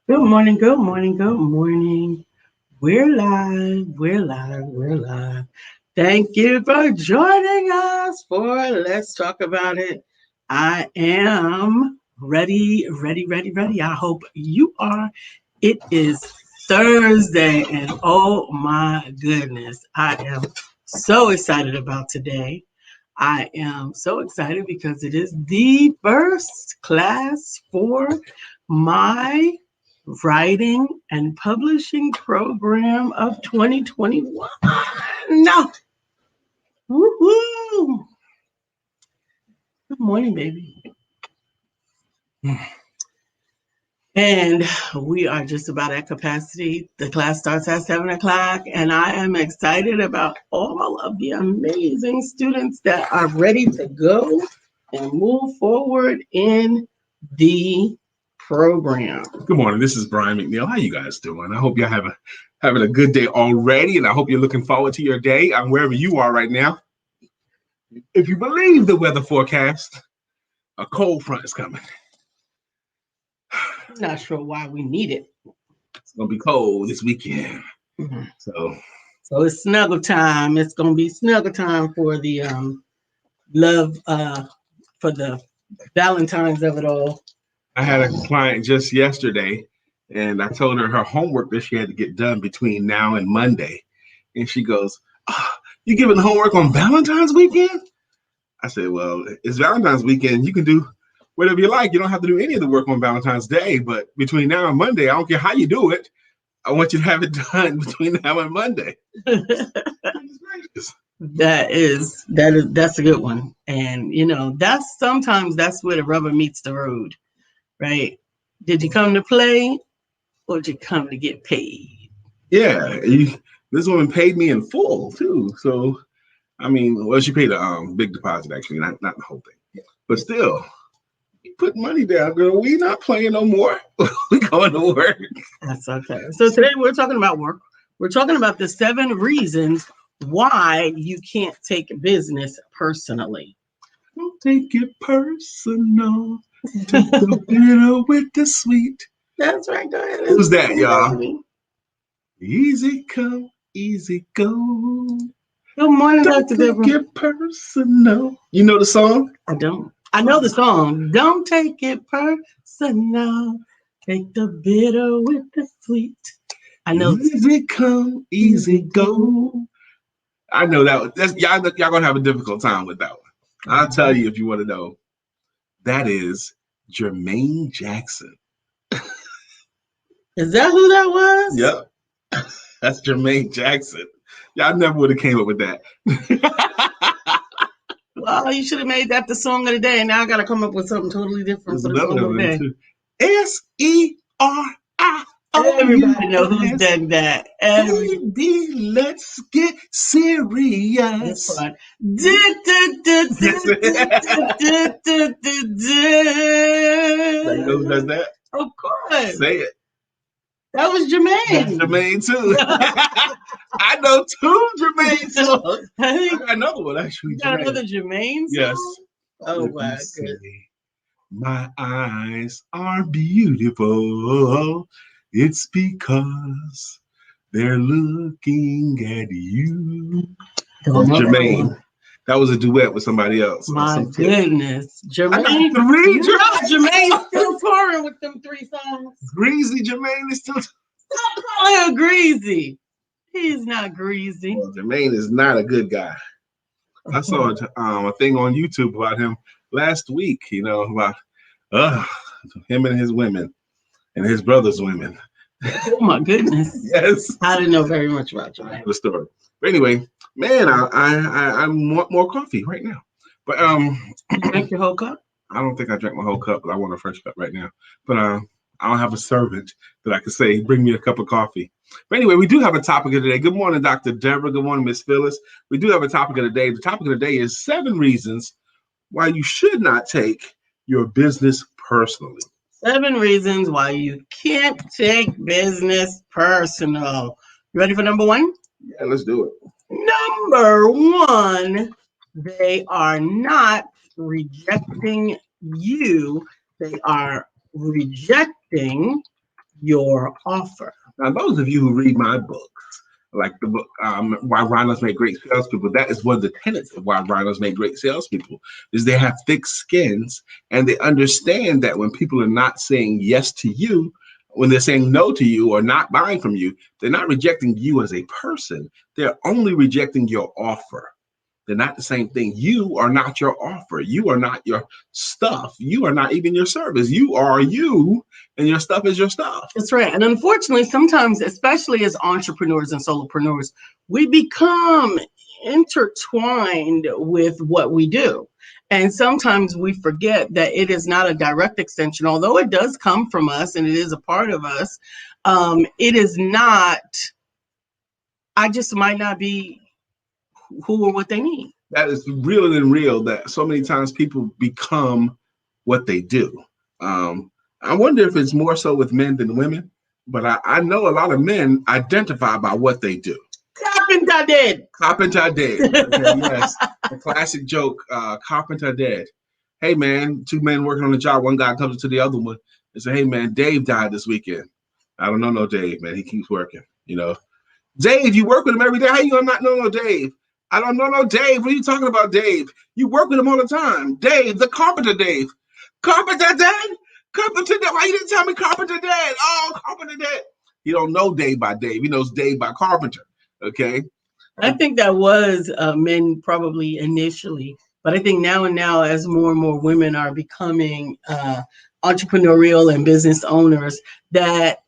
Good morning, good morning, good morning. We're live, we're live, we're live. Thank you for joining us for Let's Talk About It. I am ready, ready, ready, ready. I hope you are. It is Thursday, and oh my goodness, I am so excited about today. I am so excited because it is the first class for my writing and publishing program of 2021. No. Woohoo! Good morning, baby. And we are just about at capacity. The class starts at 7 o'clock, and I am excited about all of the amazing students that are ready to go and move forward in the program. Good morning. This is Brian McNeill. How you guys doing? I hope y'all having a good day already, and I hope you're looking forward to your day. Wherever you are right now. If you believe the weather forecast, a cold front is coming. I'm not sure why we need it. It's gonna be cold this weekend. Mm-hmm. So it's snuggle time. It's gonna be snuggle time for the love for the Valentine's of it all. I had a client just yesterday, and I told her homework that she had to get done between now and Monday, and she goes, "Oh, you giving homework on Valentine's weekend?" I said, "Well, it's Valentine's weekend. You can do whatever you like. You don't have to do any of the work on Valentine's Day. But between now and Monday, I don't care how you do it. I want you to have it done between now and Monday." That's a good one. And that's where the rubber meets the road, right? Did you come to play or did you come to get paid? Yeah, this woman paid me in full too. So I mean, well, she paid a big deposit actually, not the whole thing, but still. Put money down, girl. We not playing no more. We going to work. That's okay. So today we're talking about work. We're talking about the 7 reasons why you can't take business personally. Don't take it personal. Take the bitter with the sweet. That's right. Go ahead. Who's that, y'all? Easy come, easy go. Good morning, Dr. Deborah. Don't take it personal. You know the song? I don't. I know the song. Don't take it personal. Take the bitter with the sweet. I know. Easy come, easy go. I know that. Y'all gonna have a difficult time with that one. I'll tell you if you want to know. That is Jermaine Jackson. Is that who that was? Yep. That's Jermaine Jackson. Y'all never would have came up with that. Well, you should have made that the song of the day. Now I got to come up with something totally different for the song of the day. SERI. Everybody knows who's done that. Baby, let's get serious. You know who does that? Of course. Say it. That was Jermaine. That's Jermaine too. I know 2 Jermaine songs. I got another one actually. You got another Jermaine song? Yes. Oh my goodness. My eyes are beautiful. It's because they're looking at you. That's Jermaine. That was a duet with somebody else. My goodness. Jermaine. Jermaine's still touring with them 3 songs. Greasy Jermaine is still. Stop calling him greasy. He's not greasy. Well, Jermaine is not a good guy. I saw a thing on YouTube about him last week, about him and his women and his brother's women. Oh my goodness. Yes. I didn't know very much about you. The story. But anyway, man, I want more coffee right now. But you drank your whole cup? I don't think I drank my whole cup, but I want a fresh cup right now. But I don't have a servant that I can say, bring me a cup of coffee. But anyway, we do have a topic of the day. Good morning, Dr. Deborah. Good morning, Miss Phyllis. We do have a topic of the day. The topic of the day is 7 reasons why you should not take your business personally. 7 reasons why you can't take business personal. You ready for number 1? Yeah, let's do it. Number 1, they are not rejecting you. They are rejecting your offer. Now, those of you who read my books, like the book Why Rhinos Make Great Salespeople, that is one of the tenets of why rhinos make great salespeople, is they have thick skins and they understand that when people are not saying yes to you, when they're saying no to you or not buying from you, they're not rejecting you as a person. They're only rejecting your offer. They're not the same thing. You are not your offer. You are not your stuff. You are not even your service. You are you, and your stuff is your stuff. That's right. And unfortunately, sometimes, especially as entrepreneurs and solopreneurs, we become intertwined with what we do. And sometimes we forget that it is not a direct extension, although it does come from us and it is a part of us. It is not, I just might not be who or what they need. That is realer than real that so many times people become what they do. I wonder if it's more so with men than women, but I know a lot of men identify by what they do. Carpenter dead. Carpenter dead. Okay, yes. The classic joke, carpenter dead. Hey man, two men working on a job, one guy comes to the other one and say, hey man, Dave died this weekend. I don't know no Dave, man. He keeps working, you know. Dave, you work with him every day. How you gonna not know no Dave? I don't know no Dave. What are you talking about, Dave? You work with him all the time. Dave, the carpenter Dave. Carpenter Dad? Carpenter Dad. Why you didn't tell me Carpenter Dad? Oh, Carpenter Dad. He don't know Dave by Dave. He knows Dave by Carpenter. Okay. I think that was men probably initially, but I think now as more and more women are becoming entrepreneurial and business owners that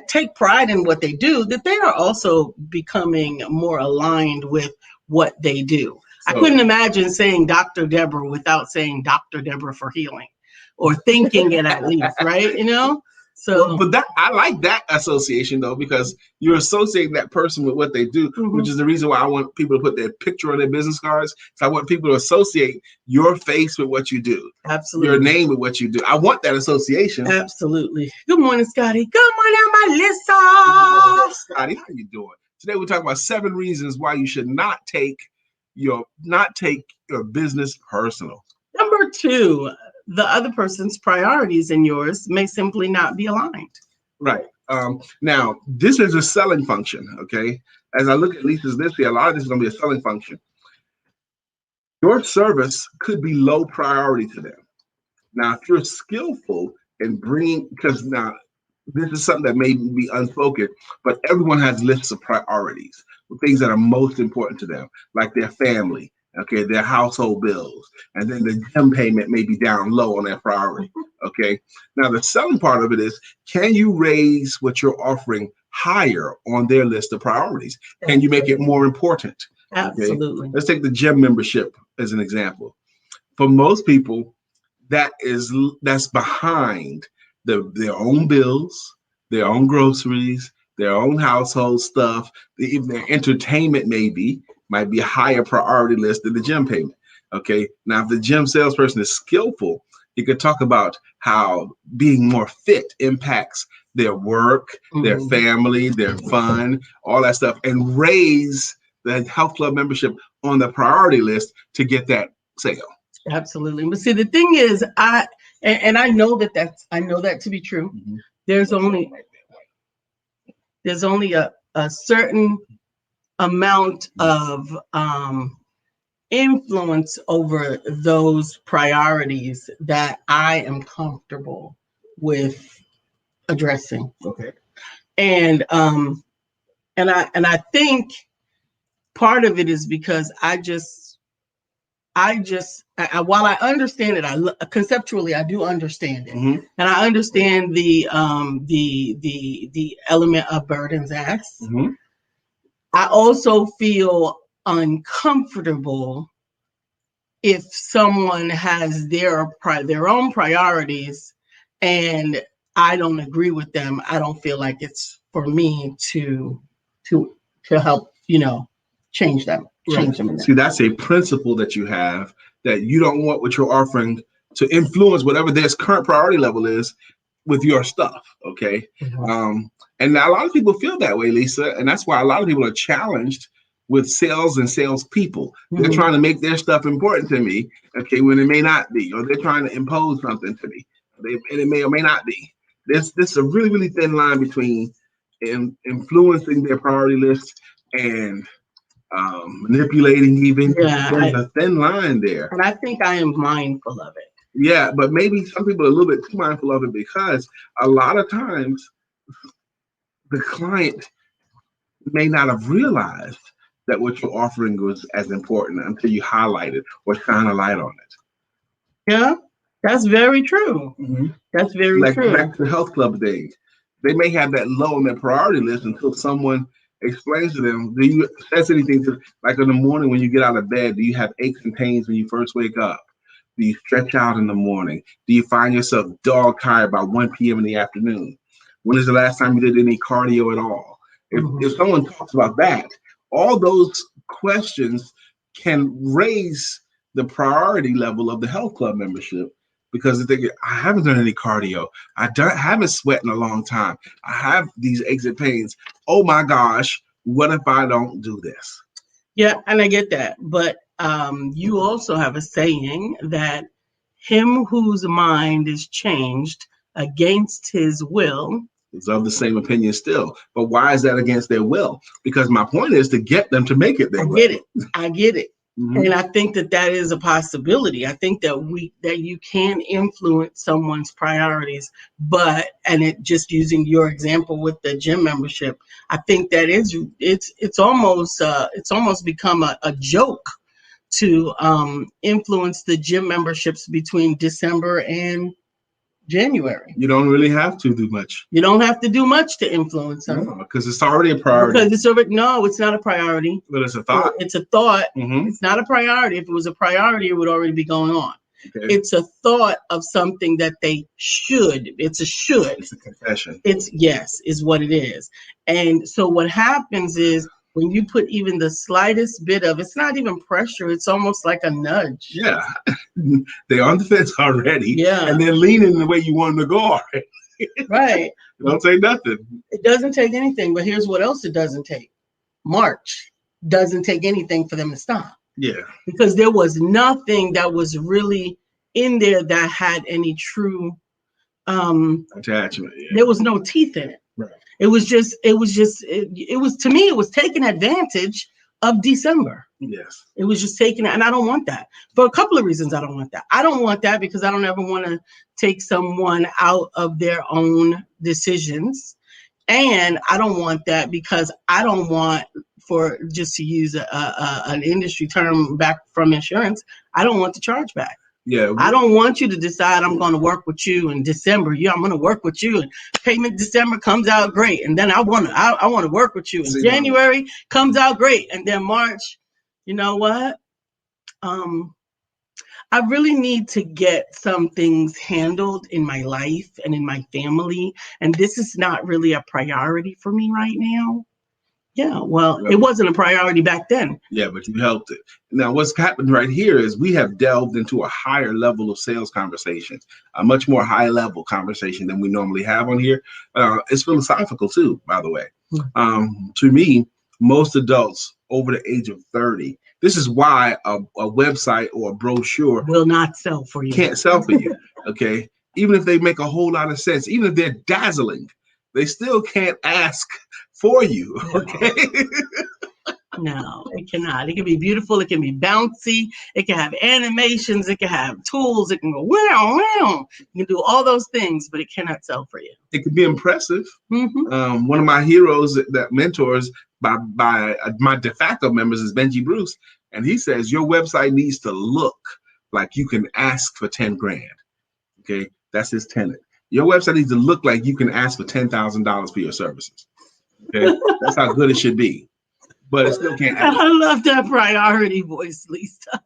take pride in what they do, that they are also becoming more aligned with what they do. I couldn't imagine saying Dr. Deborah without saying Dr. Deborah for healing, or thinking it at least, right? You know? So, but that I like that association though, because you're associating that person with what they do, which is the reason why I want people to put their picture on their business cards. So I want people to associate your face with what you do, absolutely, your name with what you do. I want that association. Absolutely. Good morning, Scotty. Good morning, Melissa. Scotty, how you doing? Today we're talking about 7 reasons why you should not take your business personal. Number 2, the other person's priorities and yours may simply not be aligned. Right. Now, this is a selling function, okay? As I look at Lisa's list here, a lot of this is going to be a selling function. Your service could be low priority to them. Now, if you're skillful in bringing, because now this is something that may be unspoken, but everyone has lists of priorities, things that are most important to them, like their family, okay, their household bills, and then the gym payment may be down low on their priority, okay? Now, the selling part of it is, can you raise what you're offering higher on their list of priorities? Can you make it more important? Absolutely. Okay? Let's take the gym membership as an example. For most people, that's behind their own bills, their own groceries, their own household stuff, even their entertainment might be a higher priority list than the gym payment. Okay. Now, if the gym salesperson is skillful, he could talk about how being more fit impacts their work, their family, their fun, all that stuff, and raise the health club membership on the priority list to get that sale. Absolutely. But see, the thing is, I know that to be true. There's only a certain amount of influence over those priorities that I am comfortable with addressing. Okay. And I think part of it is because while I understand it, conceptually I do understand it, and I understand the element of burdens asked. I also feel uncomfortable if someone has their own priorities and I don't agree with them. I don't feel like it's for me to help, change them. See, that's a principle that you have, that you don't want what you're offering to influence whatever their current priority level is with your stuff. Okay. And a lot of people feel that way, Lisa. And that's why a lot of people are challenged with sales and salespeople. They're trying to make their stuff important to me, okay, when it may not be, or they're trying to impose something to me, and it may or may not be. This is a really, really thin line between influencing their priority list and manipulating even. Yeah, There's a thin line there. and I think I am mindful of it. Yeah, but maybe some people are a little bit too mindful of it because a lot of times the client may not have realized that what you're offering was as important until you highlight it or shine a light on it. Yeah, that's very true. Mm-hmm. That's very Like true. back to the health club days, they may have that low on their priority list until someone explains to them. Do you says anything to, like, in the morning when you get out of bed? Do you have aches and pains when you first wake up? Do you stretch out in the morning? Do you find yourself dog tired by 1 p.m. in the afternoon? When is the last time you did any cardio at all? If someone talks about that, all those questions can raise the priority level of the health club membership because they think, I haven't done any cardio. Haven't sweat in a long time. I have these aches and pains. Oh my gosh, what if I don't do this? Yeah, and I get that. But you also have a saying that him whose mind is changed against his will Is of the same opinion still. But why is that against their will? Because my point is to get them to make it their will. I get it. Mhm. And I think that that is a possibility. I think that you can influence someone's priorities, but and it just using your example with the gym membership, I think that it's almost become a joke to influence the gym memberships between December and January. You don't really have to do much. You don't have to do much to influence them. No, because it's already a priority. Because it's already, no, it's not a priority. But it's a thought. It's a thought. Mm-hmm. It's not a priority. If it was a priority, it would already be going on. Okay. It's a thought of something that they should. It's a should. It's a confession. It's yes, is what it is. And so what happens is when you put even the slightest bit of, it's not even pressure. It's almost like a nudge. Yeah. They're on the fence already. Yeah. And they're leaning the way you want them to go already. Right. Don't take nothing. It doesn't take anything, but here's what else it doesn't take. March doesn't take anything for them to stop. Yeah. Because there was nothing that was really in there that had any true attachment. Yeah. There was no teeth in it. Right. It was to me, it was taking advantage of December. Yes. It was just taking it. And I don't want that for a couple of reasons. I don't want that. I don't want that because I don't ever want to take someone out of their own decisions. And I don't want that because I don't want, for just to use an industry term back from insurance, I don't want the chargeback. Yeah, I don't want you to decide I'm going to work with you in December. Yeah, I'm going to work with you, and payment December comes out great, and then I want to work with you. In January comes out great, and then March. You know what? I really need to get some things handled in my life and in my family, and this is not really a priority for me right now. Yeah, well, it wasn't a priority back then. Yeah, but you helped it. Now, what's happened right here is we have delved into a higher level of sales conversation, a much more high level conversation than we normally have on here. It's philosophical too, by the way. To me, most adults over the age of 30, this is why a website or a brochure will not sell for you. Can't sell for you, okay? Even if they make a whole lot of sense, even if they're dazzling, they still can't ask for you, okay? No, it cannot. It can be beautiful. It can be bouncy. It can have animations. It can have tools. It can go wow, wow. You can do all those things, but it cannot sell for you. It can be impressive. Mm-hmm. One of my heroes that mentors by my de facto members is Benji Bruce, and he says your website needs to look like you can ask for 10 grand. Okay, that's his tenet. Your website needs to look like you can ask for $10,000 for your services. Okay, that's how good it should be. But it still can't. I love that priority voice, Lisa.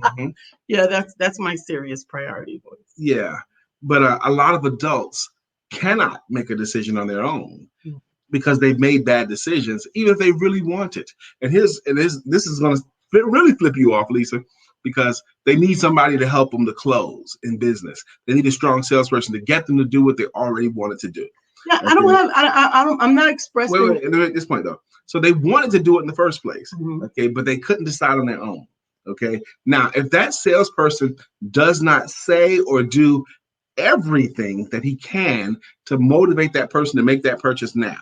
Mm-hmm. Yeah, that's my serious priority voice. Yeah, but a lot of adults cannot make a decision on their own because they've made bad decisions, even if they really want it. And this is going to really flip you off, Lisa, because they need somebody to help them to close in business. They need a strong salesperson to get them to do what they already wanted to do. Yeah, okay. I'm not expressing. Wait, at this point though. So they wanted to do it in the first place, okay, but they couldn't decide on their own, okay? Now, if that salesperson does not say or do everything that he can to motivate that person to make that purchase now.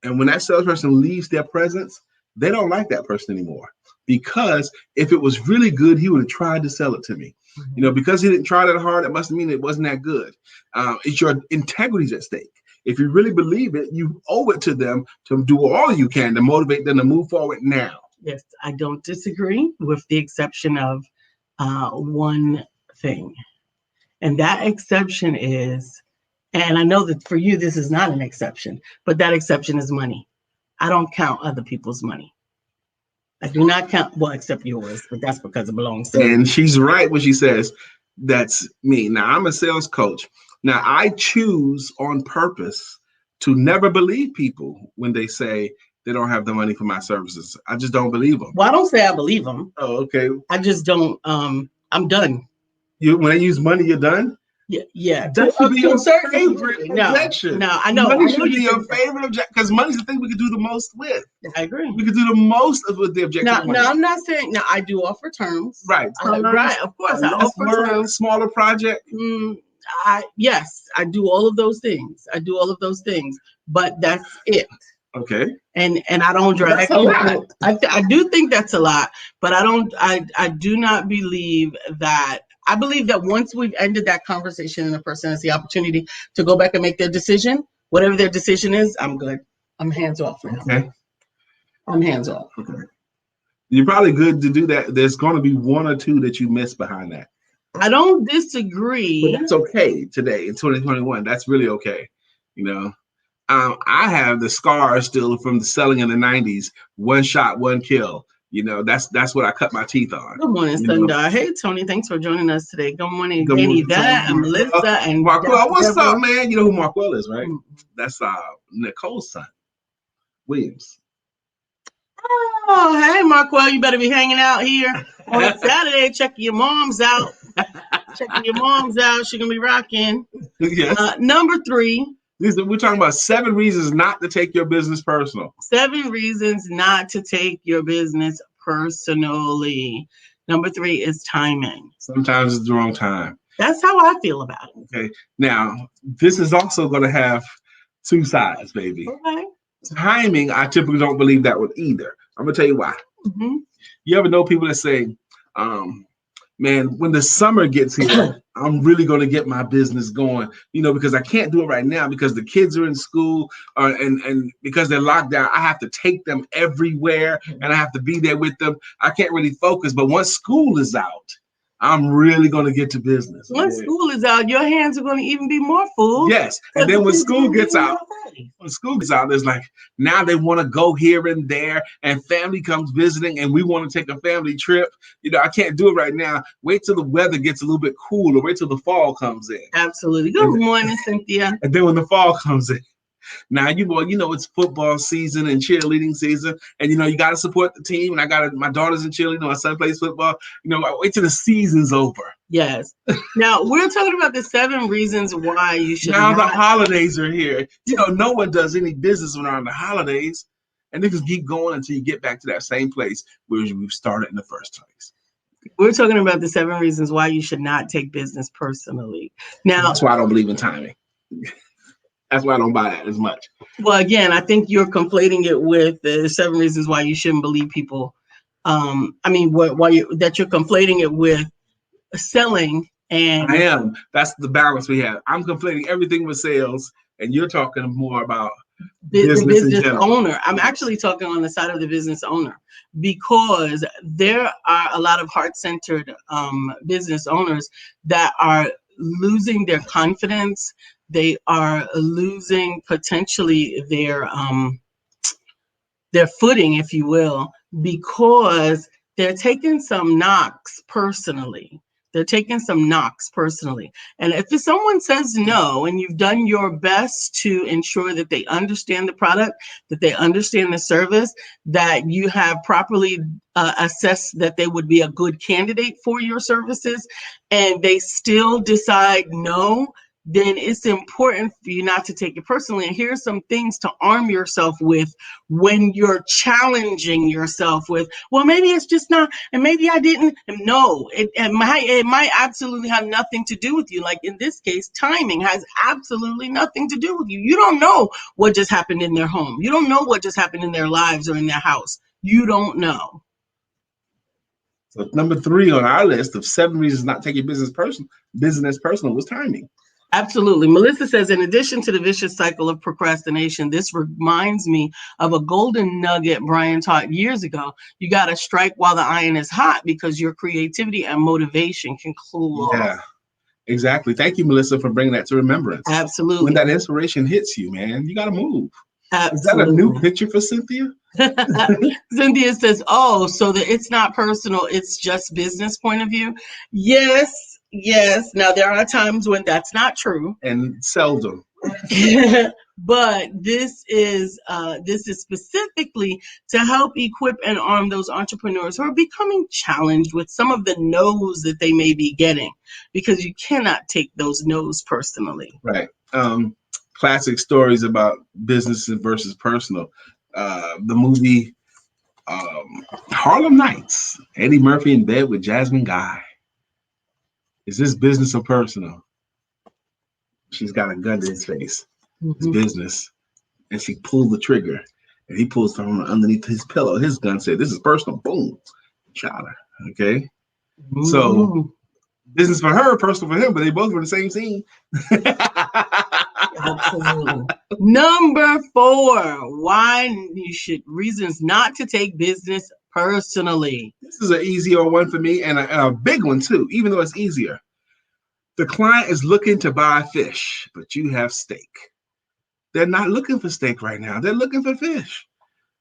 And when that salesperson leaves their presence, they don't like that person anymore. Because if it was really good, he would have tried to sell it to me. Because he didn't try that hard, it must mean it wasn't that good. It's your integrity's at stake. If you really believe it, you owe it to them to do all you can to motivate them to move forward now. Yes, I don't disagree, with the exception of one thing. And that exception is, and I know that for you, this is not an exception, but that exception is money. I don't count other people's money. I do not count, well, except yours, but that's because it belongs to And me. she's right when she says, that's me. Now, I'm a sales coach. Now, I choose on purpose to never believe people when they say they don't have the money for my services. I just don't believe them. Well, I don't say I believe them. Oh, okay. I just don't, I'm done. When they use money, you're done? Yeah. That should be your favorite No, objection. no, I know. Money I know should be you your think that. favorite objection because money's the thing we can do the most with. I agree. We can do the most with the objection. No, I'm not saying. No, I do offer terms. Right. Right. Of course, I offer terms. Smaller project. Yes, I do all of those things. But that's it. Okay. And I don't drag people. I do think that's a lot, but I don't. I do not believe that. I believe that once we've ended that conversation and the person has the opportunity to go back and make their decision, whatever their decision is, I'm good. I'm hands off now. Okay. I'm hands off. Okay. You're probably good to do that. There's going to be one or two that you miss behind that. I don't disagree. But that's okay today in 2021. That's really okay. I have the scars still from the selling in the 90s. One shot, one kill. That's what I cut my teeth on. Good morning, Sundar. Hey, Tony. Thanks for joining us today. Good morning again, Yvette and Melissa and Markwell. What's up, man? You know who Markwell is, right? That's Nicole's son, Williams. Oh, hey, Markwell. You better be hanging out here on Saturday, checking your mom's out. She's going to be rocking. Yes. Number 3. We're talking about 7 reasons not to take your business personal. 7 reasons not to take your business personally. Number 3 is timing. Sometimes it's the wrong time. That's how I feel about it. Okay. Now, this is also going to have 2 sides, baby. Okay. Timing, I typically don't believe that with either. I'm going to tell you why. Mm-hmm. You ever know people that say, man, when the summer gets here, I'm really going to get my business going, because I can't do it right now because the kids are in school and because they're locked down, I have to take them everywhere and I have to be there with them. I can't really focus. But once school is out, I'm really going to get to business. Once school is out, your hands are going to even be more full. Yes. And then when school gets out, there's like, now they want to go here and there and family comes visiting and we want to take a family trip. I can't do it right now. Wait till the weather gets a little bit cooler. Wait till the fall comes in. Absolutely. Good morning, Cynthia. And then when the fall comes in, now it's football season and cheerleading season, and you got to support the team. And my daughter's in cheerleading, my son plays football. Wait till the season's over. Yes. Now we're talking about the 7 reasons why you should. Now the holidays are here. No one does any business when they're on the holidays, and they just keep going until you get back to that same place where we started in the first place. We're talking about the 7 reasons why you should not take business personally. Now that's why I don't believe in timing. That's why I don't buy that as much. Well, again, I think you're conflating it with the 7 reasons why you shouldn't believe people. That you're conflating it with selling and. I am. That's the balance we have. I'm conflating everything with sales, and you're talking more about the business owner. I'm actually talking on the side of the business owner because there are a lot of heart-centered business owners that are losing their confidence. They are losing potentially their footing, if you will, because they're taking some knocks personally. And if someone says no, and you've done your best to ensure that they understand the product, that they understand the service, that you have properly assessed that they would be a good candidate for your services, and they still decide no, then it's important for you not to take it personally. And here's some things to arm yourself with when you're challenging yourself with, well, maybe it's just not, and maybe I didn't. No, it might absolutely have nothing to do with you. Like in this case, timing has absolutely nothing to do with you. You don't know what just happened in their home. You don't know what just happened in their lives or in their house. You don't know. So number 3 on our list of 7 reasons not taking business personal was timing. Absolutely. Melissa says, in addition to the vicious cycle of procrastination, this reminds me of a golden nugget Brian taught years ago. You got to strike while the iron is hot because your creativity and motivation can cool Yeah, off. exactly. Thank you, Melissa, for bringing that to remembrance. When Absolutely. that inspiration hits you, man, you got to move. Is that a new Absolutely. picture for Cynthia? Cynthia says, oh, so that it's not personal, it's just business point of view. Yes, yes. Now, there are times when that's not true. And seldom. But this is specifically to help equip and arm those entrepreneurs who are becoming challenged with some of the no's that they may be getting, because you cannot take those no's personally. Right. Classic stories about business versus personal. The movie Harlem Nights. Eddie Murphy in bed with Jasmine Guy. Is this business or personal? She's got a gun to his face. It's Mhm. business. And she pulls the trigger. And he pulls from underneath his pillow. His gun said, "This is personal." Boom. Shot her. Okay. So Mhm. business for her, personal for him, but they both were the same scene. Absolutely. Number 4, why you should reasons not to take business personally. This is an easier one for me and a big one too, even though it's easier. The client is looking to buy fish, but you have steak. They're not looking for steak right now. They're looking for fish.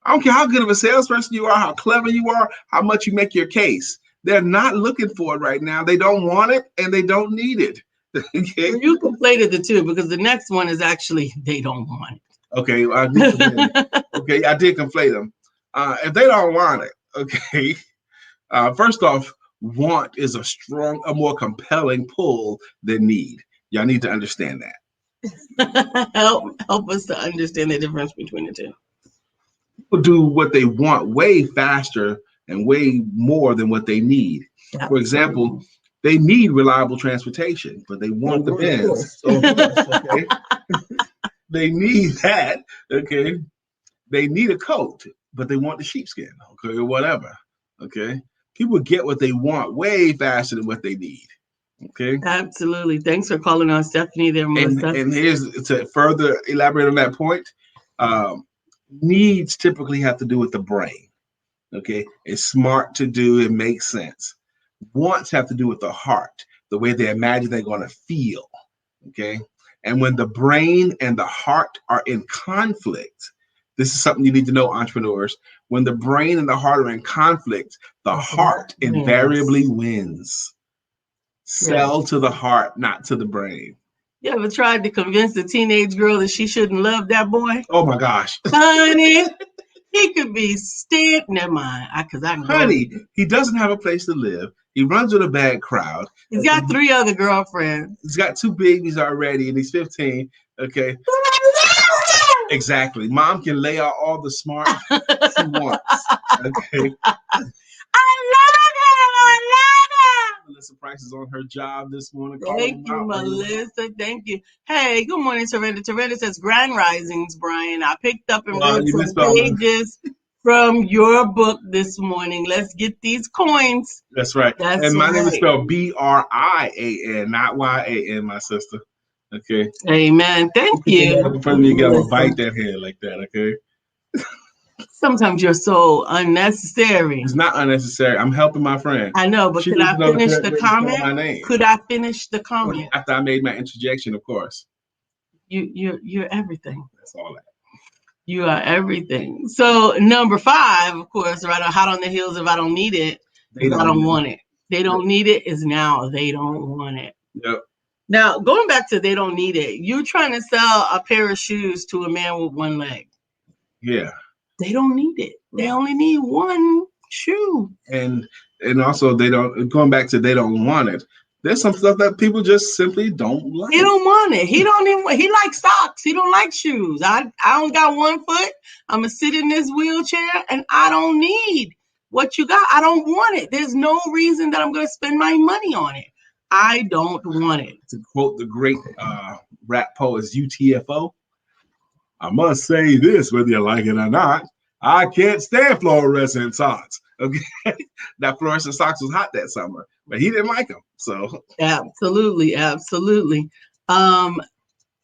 I don't care how good of a salesperson you are, how clever you are, how much you make your case. They're not looking for it right now. They don't want it and they don't need it. Okay. Well, you conflated the two because the next one is actually they don't want Okay. I need to win. it. Okay. I did conflate them. If they don't want it, okay. First off, want is a more compelling pull than need. Y'all need to understand that. help us to understand the difference between the two. People do what they want way faster and way more than what they need. For example, Absolutely. they need reliable transportation, but they They want the want a Benz horse. or horse. Okay, they need that. Okay, they need a coat, but they want the sheepskin. Okay, or whatever. Okay, people get what they want way faster than what they need. Okay, Absolutely. Thanks for calling on Stephanie there, Melissa. and here's to further elaborate on that point. Um, Needs typically have to do with the brain. Okay, it's smart to do, it makes sense. Wants have to do with the heart, the way they imagine they're going to feel. Okay, and when the brain and the heart are in conflict, this is something you need to know, entrepreneurs. When the brain and the heart are in conflict, the heart invariably Yes. wins. Yes. Sell to the heart, not to the brain. You ever tried to convince a teenage girl that she shouldn't love that boy? Oh my gosh. Honey, he could be stick. Never mind. Because I can go. Honey, he doesn't have a place to live. He runs with a bad crowd. He's Okay, got 3 other girlfriends. he's got 2 babies already, and he's 15. Okay, exactly. Mom can lay out all the smart she wants. Okay, Melissa Price is on her job this morning, calling Thank them you, out, bringing them out. Melissa. Thank you. Hey, good morning, Toretta. Toretta says Grand Risings, Brian. I picked up and Well, read you some misspelled my. pages from your book this morning. Let's get these coins. That's right. That's And my name is right. spelled Brian, not Yan, my sister. Okay. Amen. Thank Don't pick your you, name in front of me again. I'm gonna Melissa. bite that head like that. Okay. Sometimes you're so unnecessary. It's not unnecessary. I'm helping my friend. I know, but She could needs I to know the finish correct the way to spell comment? my name. Could I finish the Well, comment? after I made my interjection, of course. You're everything. That's all that. You are everything. So number 5, of course, right? Hot on the heels if I don't need it, They is I don't don't want want it. They it. don't need it is now they don't want it. Yep. Now going back to they don't need it, you're trying to sell a pair of shoes to a man with one leg. Yeah. They don't need it. They only need one shoe. And also they don't going back to they don't want it. There's some stuff that people just simply don't like. He don't want it. He don't even. He likes socks. He don't like shoes. I don't got one foot. I'm gonna sit in this wheelchair, and I don't need what you got. I don't want it. There's no reason that I'm gonna spend my money on it. I don't want it. To quote the great rap poet UTFO, I must say this, whether you like it or not, I can't stand fluorescent socks. Okay, that fluorescent socks was hot that summer, but he didn't like them. So Absolutely, absolutely. Um,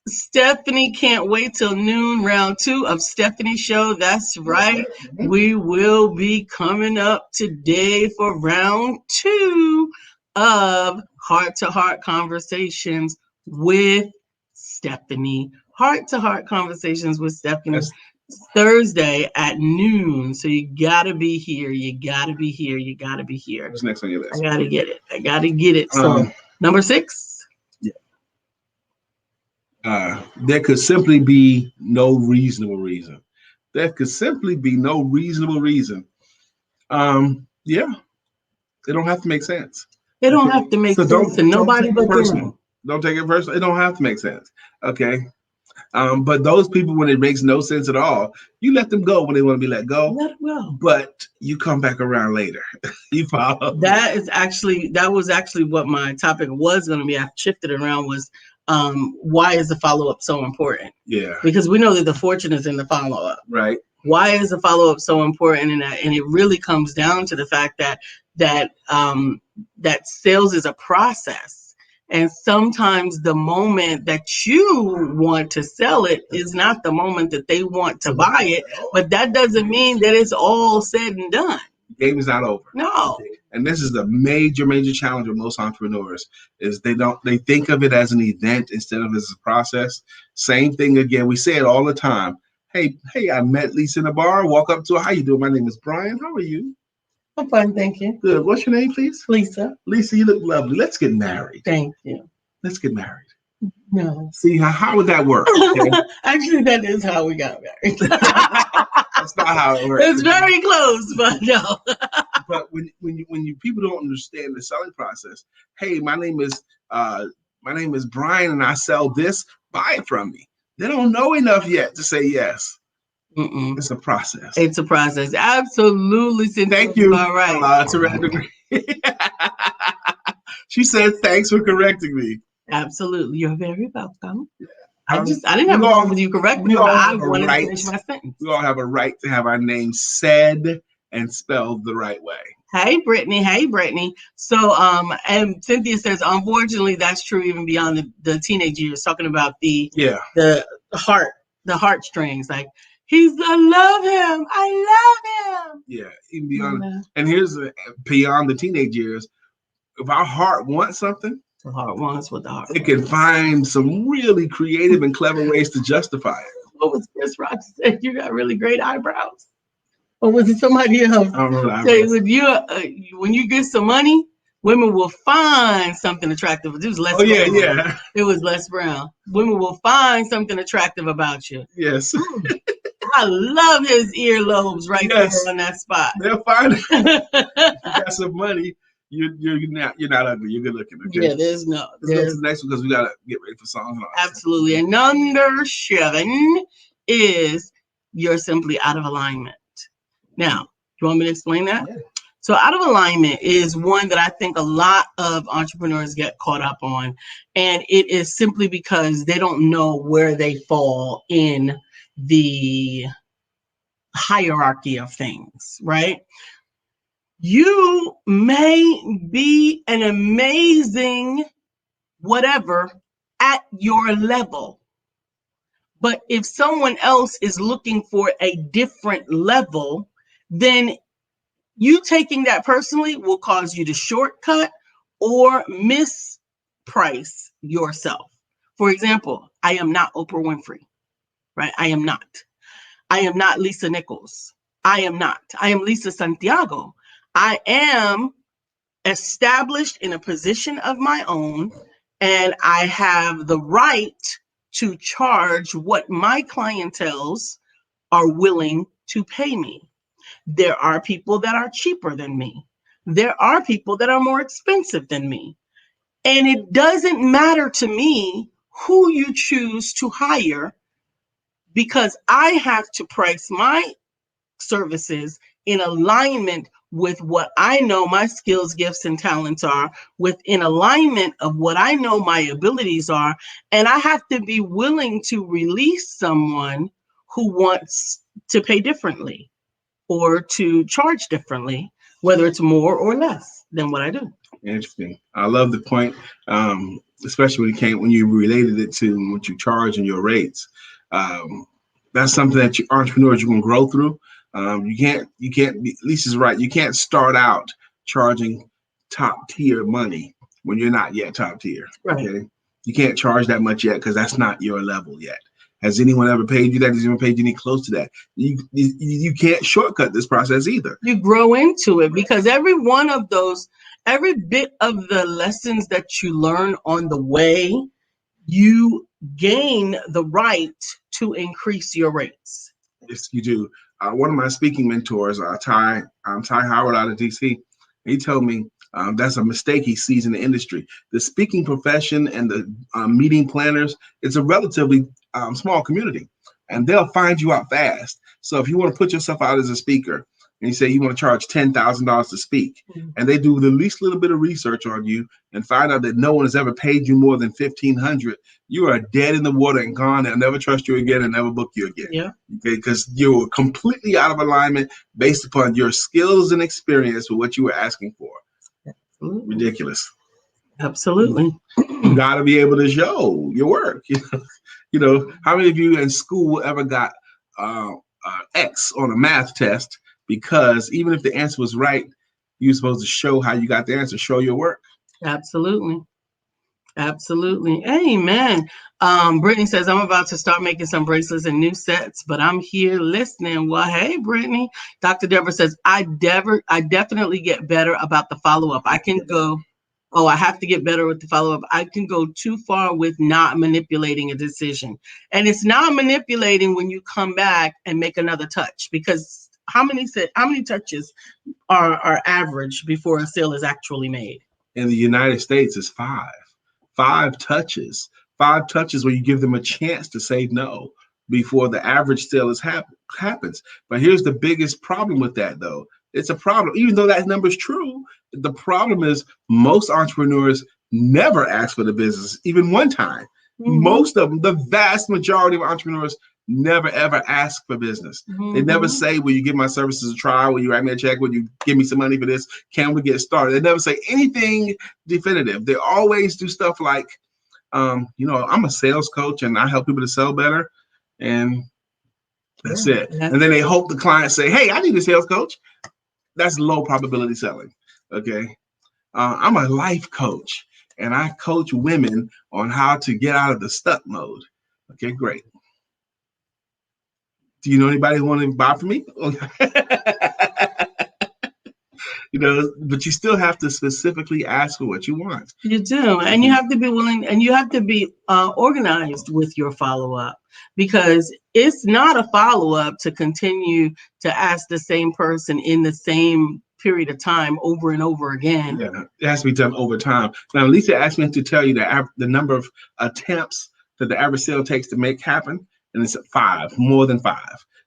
Stephanie can't wait till noon, round 2 of Stephanie's show. That's right. We will be coming up today for round 2 of Heart to Heart Conversations with Stephanie. Heart to Heart Conversations with Stephanie. That's Thursday at noon. So you gotta be here. You gotta be here. You gotta be here. what's next on your I list? gotta get it. I gotta get it. So number 6. There could simply be no reasonable reason. There could simply be no reasonable reason. Yeah, it don't have to make sense. It don't have to make sense to nobody but them. Don't take it personal. It don't have to make sense. Okay. But those people, when it makes no sense at all, you let them go when they want to be let go. Let them go. But you come back around later. You follow? That was actually what my topic was going to be. I shifted around was why is the follow-up so important? Yeah. Because we know that the fortune is in the follow-up. Right. Why is the follow-up so important? And it really comes down to the fact that sales is a process. And sometimes the moment that you want to sell it is not the moment that they want to buy it. But that doesn't mean that it's all said and done. The game is not over. No. And this is the major challenge of most entrepreneurs is they think of it as an event instead of as a process. Same thing again. We say it all the time. Hey, I met Lisa in a bar. Walk up to her. How you doing? My name is Brian. How are you? I'm fine, thank you. Good. What's your name, please? Lisa. Lisa, you look lovely. Let's get married. Thank you. Let's get married. No. See, how would that work? Okay? Actually, that is how we got married. That's not how it works. It's very close, but no. But when you people don't understand the selling process, hey, my name is Brian, and I sell this. Buy it from me. They don't know enough yet to say yes. Mm-mm. It's a process. It's a process. Absolutely. Thank you. All right. She said, "Thanks for correcting me." Absolutely. You're very welcome. Yeah. I didn't have a problem with you correcting me, but I wanted to finish my sentence. We all have a right to have our name said and spelled the right way. Hey, Brittany. Hey, Brittany. So, and Cynthia says, unfortunately, that's true even beyond the teenage years, talking about the heartstrings. Like, I love him. I love him. Yeah, even beyond. And here's beyond the teenage years. If our heart wants something, the heart wants what the heart it can find some really creative and clever ways to justify it. What was Chris Rock said? You got really great eyebrows. Or was it somebody else? I don't know. Say, when you get some money, women will find something attractive. It was Les Brown. Yeah. It was Les Brown. Women will find something attractive about you. Yes. I love his earlobes there on that spot. They'll find it. If you got some money, you're not ugly. You're good looking. Okay? Yeah, there's Let's go to the next one because we gotta get ready for songs. Absolutely. And number 7 is you're simply out of alignment. Now, do you want me to explain that? Yeah. So out of alignment is one that I think a lot of entrepreneurs get caught up on. And it is simply because they don't know where they fall in the hierarchy of things, right? You may be an amazing whatever at your level. But if someone else is looking for a different level, then you taking that personally will cause you to shortcut or misprice yourself. For example, I am not Oprah Winfrey, right? I am not. I am not Lisa Nichols. I am not. I am Lisa Santiago. I am established in a position of my own, and I have the right to charge what my clienteles are willing to pay me. There are people that are cheaper than me. There are people that are more expensive than me. And it doesn't matter to me who you choose to hire because I have to price my services in alignment with what I know my skills, gifts, and talents are, within alignment of what I know my abilities are. And I have to be willing to release someone who wants to pay differently or to charge differently, whether it's more or less than what I do. Interesting. I love the point, especially when you related it to what you charge and your rates. Um, that's something that entrepreneurs, you can grow through. You can't. Lisa's right. You can't start out charging top tier money when you're not yet top tier. Right. Okay, you can't charge that much yet because that's not your level yet. Has anyone ever paid you that? Has anyone paid you any close to that? You can't shortcut this process either. You grow into it because every one of those, every bit of the lessons that you learn on the way, you gain the right to increase your rates. Yes, you do. One of my speaking mentors, Ty Howard out of DC, he told me that's a mistake he sees in the industry. The speaking profession and the meeting planners, it's a relatively small community, and they'll find you out fast. So if you want to put yourself out as a speaker, and you say you want to charge $10,000 to speak, and they do the least little bit of research on you and find out that no one has ever paid you more than 1,500, you are dead in the water and gone. They'll never trust you again and never book you again. Yeah. Okay, because you're completely out of alignment based upon your skills and experience with what you were asking for. Absolutely. Ridiculous. Absolutely. You got to be able to show your work. How many of you in school ever got X on a math test because even if the answer was right, you're supposed to show how you got the answer, show your work. Absolutely. Absolutely. Amen. Brittany says, I'm about to start making some bracelets and new sets, but I'm here listening. Well, hey, Brittany. Dr. Deborah says, I definitely get better about the follow-up. I have to get better with the follow-up. I can go too far with not manipulating a decision. And it's not manipulating when you come back and make another touch, because how many touches are average before a sale is actually made? In the United States, it's five touches, five touches where you give them a chance to say no before the average sale happens. But here's the biggest problem with that, though. It's a problem, even though that number is true. The problem is most entrepreneurs never ask for the business, even one time. Most of them, the vast majority of entrepreneurs, never ever ask for business. They never say, will you give my services a try? Will you write me a check? Will you give me some money for this? Can we get started? They never say anything definitive. They always do stuff like, I'm a sales coach and I help people to sell better. And that's it. And then they hope the client say, hey, I need a sales coach. That's low probability selling. Okay. I'm a life coach and I coach women on how to get out of the stuck mode. Okay, great. Do you know anybody who want to buy from me? But you still have to specifically ask for what you want. You do. And you have to be willing, and you have to be organized with your follow-up, because it's not a follow-up to continue to ask the same person in the same period of time over and over again. Yeah, it has to be done over time. Now, Lisa asked me to tell you the number of attempts that the average sale takes to make happen, and it's 5, more than 5.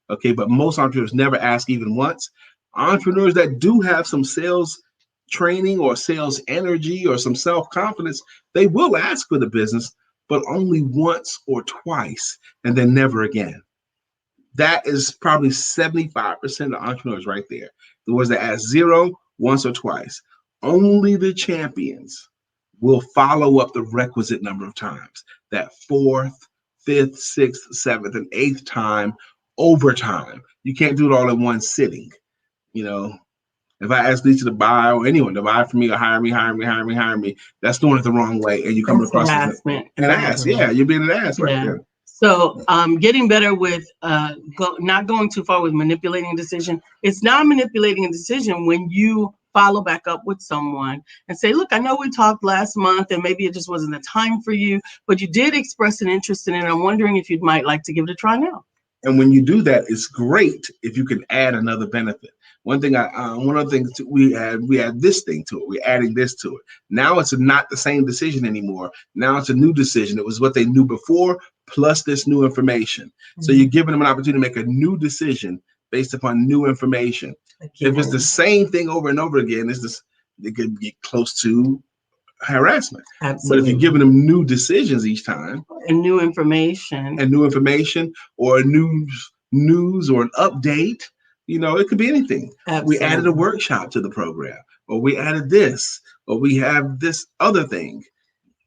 Okay, but most entrepreneurs never ask even once. Entrepreneurs that do have some sales training or sales energy or some self-confidence, they will ask for the business, but only once or twice, and then never again. That is probably 75% of entrepreneurs right there. The ones that ask 0, once or twice. Only the champions will follow up the requisite number of times. That 4th, 5th, 6th, 7th, and 8th time over time. You can't do it all in one sitting. If I ask Lisa to buy or anyone to buy for me or hire me, that's doing it the wrong way. And you come across harassment. An ass. Yeah, you're being an ass right there. So getting better with not going too far with manipulating a decision. It's not manipulating a decision when you follow back up with someone and say, look, I know we talked last month and maybe it just wasn't the time for you, but you did express an interest in it. I'm wondering if you might like to give it a try now. And when you do that, it's great if you can add another benefit. One of the things we add this thing to it. We're adding this to it. Now it's not the same decision anymore. Now it's a new decision. It was what they knew before plus this new information. So you're giving them an opportunity to make a new decision based upon new information. If it's the same thing over and over again, it could get close to harassment. But if you're giving them new decisions each time and new information or a news or an update, it could be anything. We added a workshop to the program, or we added this, or we have this other thing.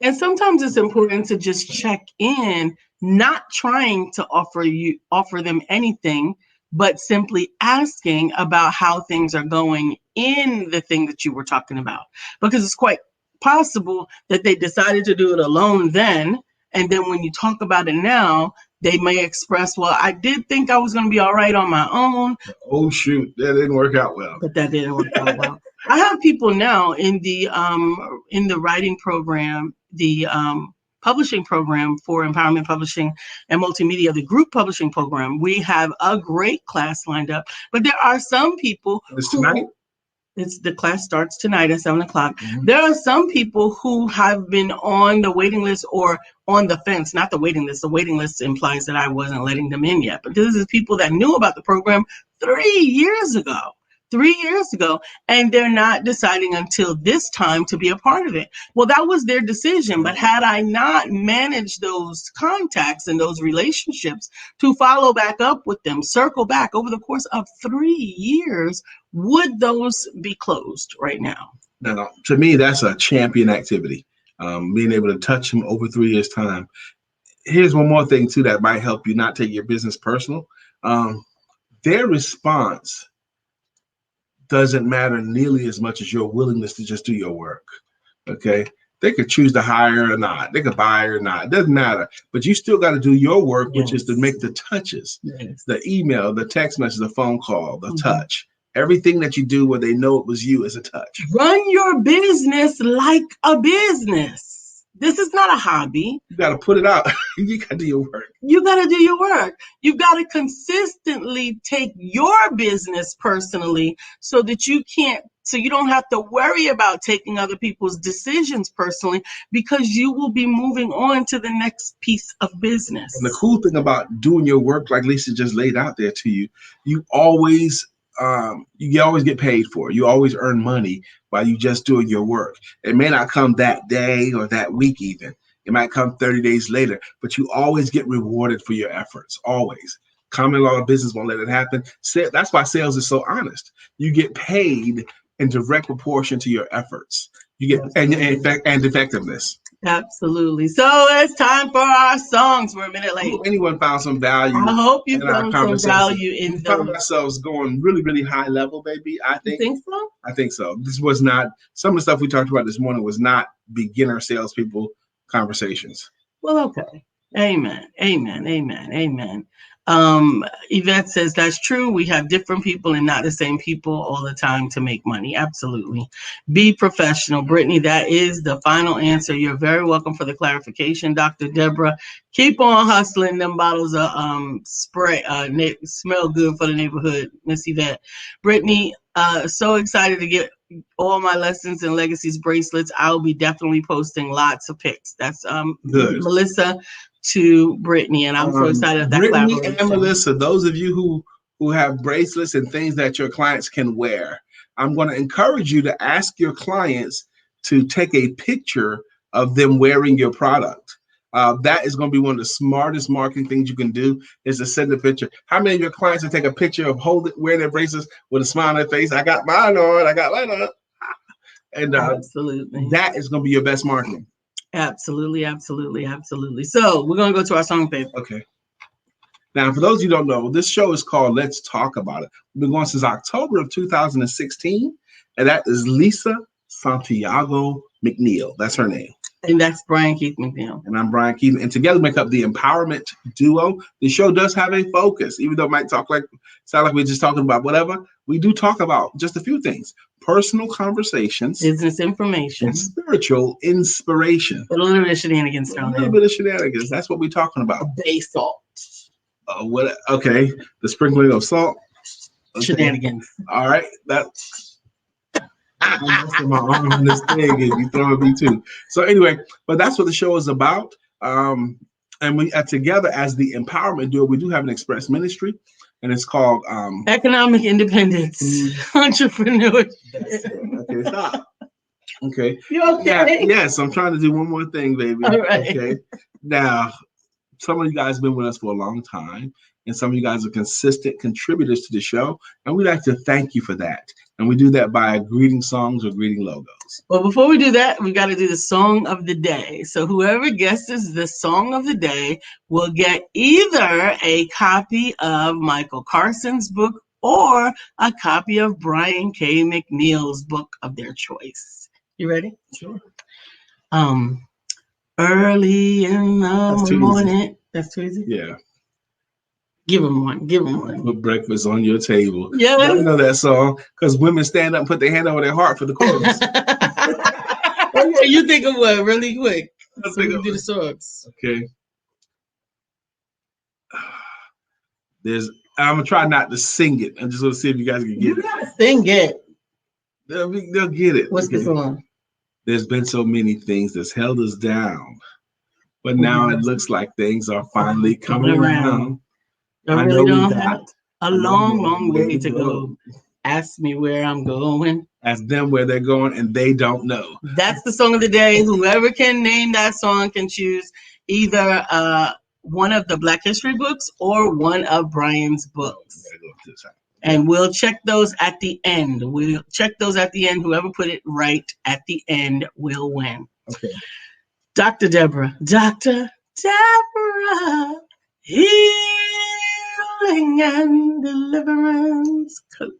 And sometimes it's important to just check in, not trying to offer them anything, but simply asking about how things are going in the thing that you were talking about. Because it's quite possible that they decided to do it alone then, and then when you talk about it now, they may express, well, I did think I was going to be all right on my own. Oh, shoot, that didn't work out well. But that didn't work out well. I have people now in the writing program, the publishing program for empowerment publishing and multimedia, the group publishing program. We have a great class lined up, but there are some people tonight. The class starts tonight at 7:00. Mm-hmm. There are some people who have been on the waiting list or on the fence, not the waiting list. The waiting list implies that I wasn't letting them in yet, but this is people that knew about the program 3 years ago. 3 years ago, and they're not deciding until this time to be a part of it. Well, that was their decision, but had I not managed those contacts and those relationships to follow back up with them, circle back over the course of 3 years, would those be closed right now? Now, to me, that's a champion activity, being able to touch them over 3 years' time. Here's one more thing, too, that might help you not take your business personal. Their response doesn't matter nearly as much as your willingness to just do your work. Okay. They could choose to hire or not. They could buy or not. It doesn't matter. But you still got to do your work, which is to make the touches, the email, the text message, the phone call, the touch. Everything that you do where they know it was you is a touch. Run your business like a business. This is not a hobby. You got to put it out. You got to do your work. You got to do your work. You got to consistently take your business personally so that you don't have to worry about taking other people's decisions personally, because you will be moving on to the next piece of business. And the cool thing about doing your work, like Lisa just laid out there to you, you always get paid for it. You always earn money by you just doing your work. It may not come that day or that week even. It might come 30 days later, but you always get rewarded for your efforts, always. Common law of business won't let it happen. That's why sales is so honest. You get paid in direct proportion to your efforts. You get and effectiveness. Absolutely. So it's time for our songs. We're a minute late. I hope anyone found some value. I hope you found some value in we found ourselves going really, really high level, baby. You think so? I think so. This was not, some of the stuff we talked about this morning was not beginner salespeople conversations. Well, okay. Amen. Amen. Amen. Amen. Yvette says that's true. We have different people and not the same people all the time to make money. Absolutely. Be professional. Brittany, that is the final answer. You're very welcome for the clarification, Dr. Deborah. Keep on hustling them bottles of spray. Smell good for the neighborhood, Miss Yvette. Brittany, so excited to get all my lessons and legacies bracelets. I'll be definitely posting lots of pics. That's good. Melissa to Brittany, and I'm so excited about that Brittany collaboration. And Melissa, those of you who have bracelets and things that your clients can wear, I'm going to encourage you to ask your clients to take a picture of them wearing your product. That is going to be one of the smartest marketing things you can do, is to send a picture. How many of your clients will take a picture of wearing their bracelets with a smile on their face? I got mine on. I got mine on. And absolutely, that is going to be your best marketing. Absolutely, absolutely, absolutely. So we're going to go to our song, babe. Okay. Now, for those of you who don't know, this show is called Let's Talk About It. We've been going since October of 2016, and that is Lisa Santiago McNeill. That's her name. And that's BrianKMcNeill. And I'm Brian Keaton. And together we make up the Empowerment Duo. The show does have a focus, even though it might sound like we're just talking about whatever. We do talk about just a few things: personal conversations, business information, and spiritual inspiration. A little bit of shenanigans thrown in. A little bit of shenanigans. That's what we're talking about. Bay salt. Okay. The sprinkling of salt. Okay. Shenanigans. All right. That's I'm resting my arm on this thing and you throwing me too. So anyway, but that's what the show is about. And we together as the empowerment duo, we do have an express ministry, and it's called Economic independence, entrepreneurship. That's it. Okay, stop. Okay. You okay? Yeah, yes, I'm trying to do one more thing, baby. All right. Okay. Now, some of you guys have been with us for a long time, and some of you guys are consistent contributors to the show, and we'd like to thank you for that. And we do that by greeting songs or greeting logos. Well, before we do that, we got to do the song of the day. So whoever guesses the song of the day will get either a copy of Michael Carson's book or a copy of Brian K. McNeill's book of their choice. You ready? Sure. Early in the morning. That's too easy? Yeah. Give him one. Give him one. Put breakfast on your table. Yes. I know that song because women stand up and put their hand over their heart for the chorus. Okay, you think of what really quick. Let's So we can do the songs. Okay. I'm gonna try not to sing it. I'm just gonna see if you guys can get it. Sing it. They'll get it. What's the song? There's been so many things that's held us down, but now it looks like things are finally coming around. I really don't have a long way to go. Ask me where I'm going. Ask them where they're going, and they don't know. That's the song of the day. Whoever can name that song can choose either one of the Black History books or one of Brian's books. And we'll check those at the end. Whoever put it right at the end will win. Okay. Dr. Deborah. Dr. Deborah. Healing and deliverance coach.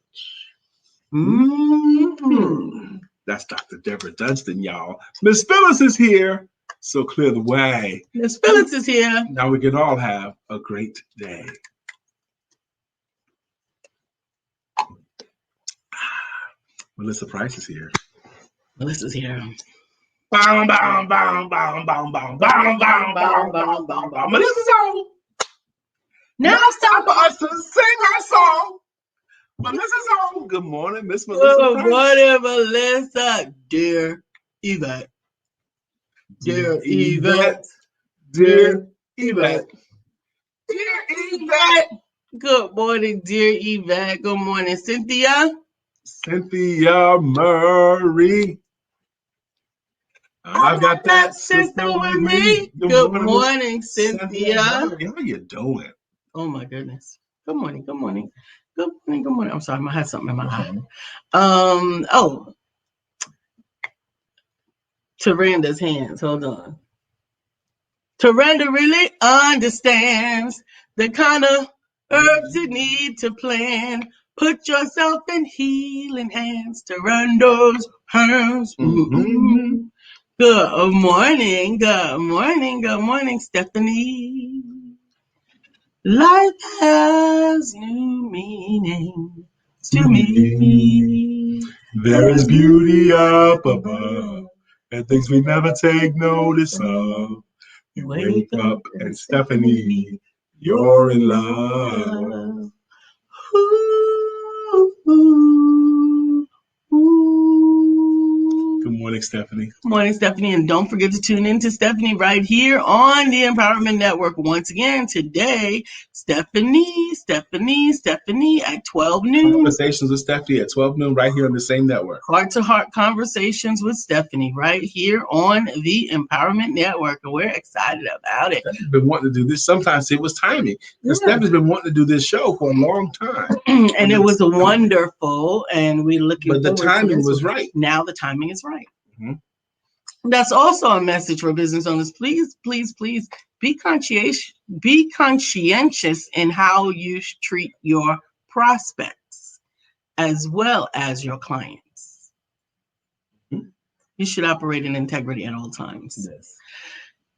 Mm-hmm. That's Dr. Deborah Dunstan, y'all. Miss Phyllis is here, so clear the way. Miss Phyllis is here. Now we can all have a great day. Melissa Price is here. Melissa's here. Bow, bow, bow, bow, bow, bow, bow, bow, bow, bow, bow, bow. Melissa's on. Now it's time for us to sing our song. Melissa's on. Good morning, Miss Melissa. Good morning, Melissa. Dear Yvette. Dear Yvette. Dear Yvette. Dear Yvette. Good morning, dear Yvette. Good morning, Cynthia. Cynthia Murray. I got that sister with me. Good morning, Cynthia. How you doing? Oh my goodness. Good morning. Good morning. Good morning. Good morning. I'm sorry, I had something in my eye. Taranda's hands. Hold on. Taranda really understands the kind of herbs you need to plan. Put yourself in healing hands. Taranda's hands. Mm-hmm. Good morning. Good morning. Good morning, Stephanie. Life has new meaning to me. There is beauty up above and things we never take notice of. You wake up and Stephanie, you're in love. Ooh, ooh, ooh. Good morning, Stephanie. Good morning, Stephanie. And don't forget to tune in to Stephanie right here on the Empowerment Network. Once again, today, Stephanie at 12 noon. Conversations with Stephanie at 12 noon right here on the same network. Heart-to-heart conversations with Stephanie right here on the Empowerment Network. And we're excited about it. Stephanie's been wanting to do this. Sometimes it was timing. Because Stephanie's been wanting to do this show for a long time. And it was wonderful. And we looking forward to this. But the timing was right. Now the timing is right. Mm-hmm. That's also a message for business owners. Please, please, please be conscientious in how you treat your prospects as well as your clients. Mm-hmm. You should operate in integrity at all times. Yes.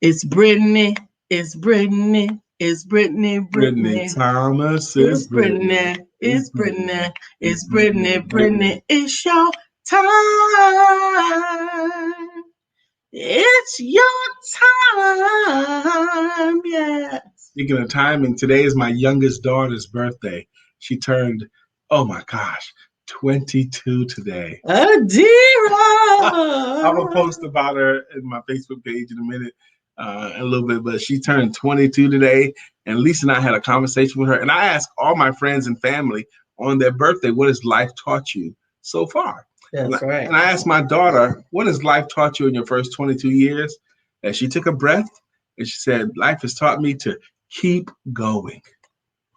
It's Brittany. It's Brittany. It's Brittany. Brittany Thomas. It's Brittany. It's Brittany. It's Brittany. Brittany. It's your time. It's your time. Yeah. Speaking of timing, today is my youngest daughter's birthday. She turned Oh my gosh, 22 today. I'm gonna Adira. post about her in my Facebook page in a minute, in a little bit. But she turned 22 today, and Lisa and I had a conversation with her. And I asked all my friends and family on their birthday, "What has life taught you so far?" That's right. And I asked my daughter, "What has life taught you in your first 22 years?" And she took a breath and she said, "Life has taught me to keep going.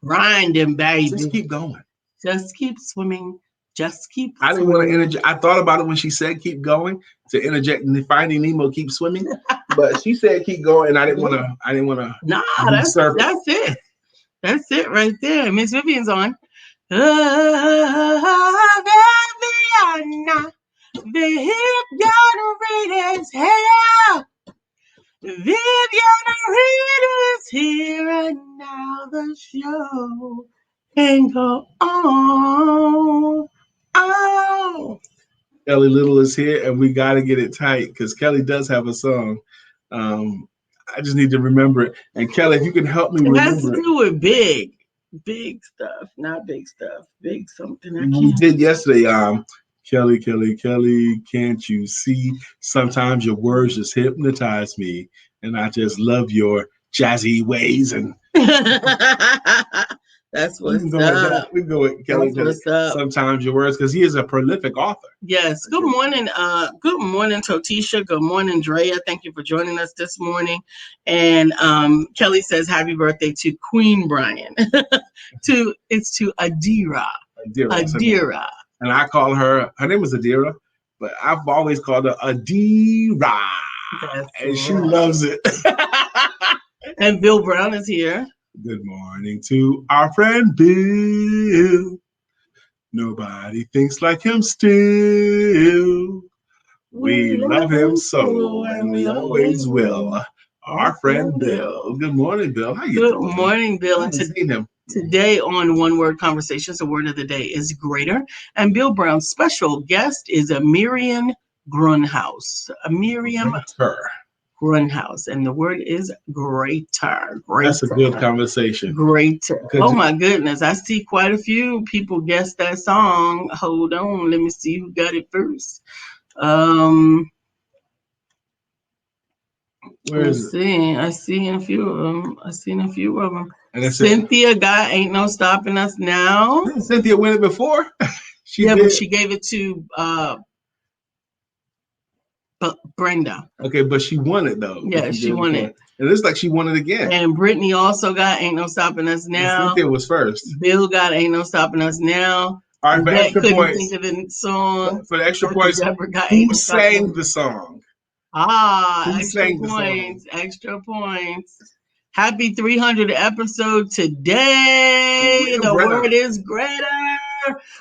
Grinding, Just baby. keep going." Just keep swimming. Just keep I didn't want to swimming. interject. I thought about it when she said keep going to interject and Finding Nemo keep swimming. But she said keep going and I didn't wanna Nah, usurp it. that's it. That's it right there. Miss Vivian's on. Viviana, Viviana Reed is here. Viviana Reed is here, and now the show can go on. Oh. Kelly Little is here and we gotta get it tight because Kelly does have a song. Um, I just need to remember it. And Kelly, if you can help me It has to remember it. do with big stuff, not big stuff, big something. I We can't. did yesterday. Kelly, Kelly, Kelly, can't you see? Sometimes your words just hypnotize me, and I just love your jazzy ways. And That's we can what's go with that. up. We can go with Kelly, That's Kelly. what's up. Sometimes your words, because he is a prolific author. Yes. Good morning. Good morning, Totisha. Good morning, Drea. Thank you for joining us this morning. And Kelly says happy birthday to Queen Brian. To Adira. Adira. Adira. And I call her. Her name is Adira, but I've always called her Adira, That's and she right. loves it. And Bill Brown is here. Good morning to our friend Bill. Nobody thinks like him still. We We love love him him so, so, and and we we always always will. will. Our Our friend friend Bill. Bill. Good morning, Bill. How you Good doing? morning, Bill. I And haven't seen him. today on One Word Conversations, the word of the day is greater. And Bill Brown's special guest is a Miriam Grunhaus. A Miriam Her. Grunhaus. And the word is greater. That's a good Greater. conversation. Greater. Oh Because my goodness. I see quite a few people guess that song. Hold on. Let me see who got it first. Um, where is let's it? see. I see a few of them. I seen a few of them. And it said, Cynthia got Ain't No Stopping Us Now. didn't Cynthia win it before? She Yeah, but did. she gave it to Brenda. Okay, but she won it though. But Yeah, she she did it won before. it. And it's like she won it again. And Brittany also got Ain't No Stopping Us And Now. Cynthia was first. Bill got Ain't No Stopping Us Now. All right, for Yvette extra couldn't think points, of the song. for the extra Dr. points, Deborah got Ain't who No Stopping sang Us. the song? Ah, Who extra sang the song? points, extra points. Happy 300th episode today. William The Brenner. word is greater.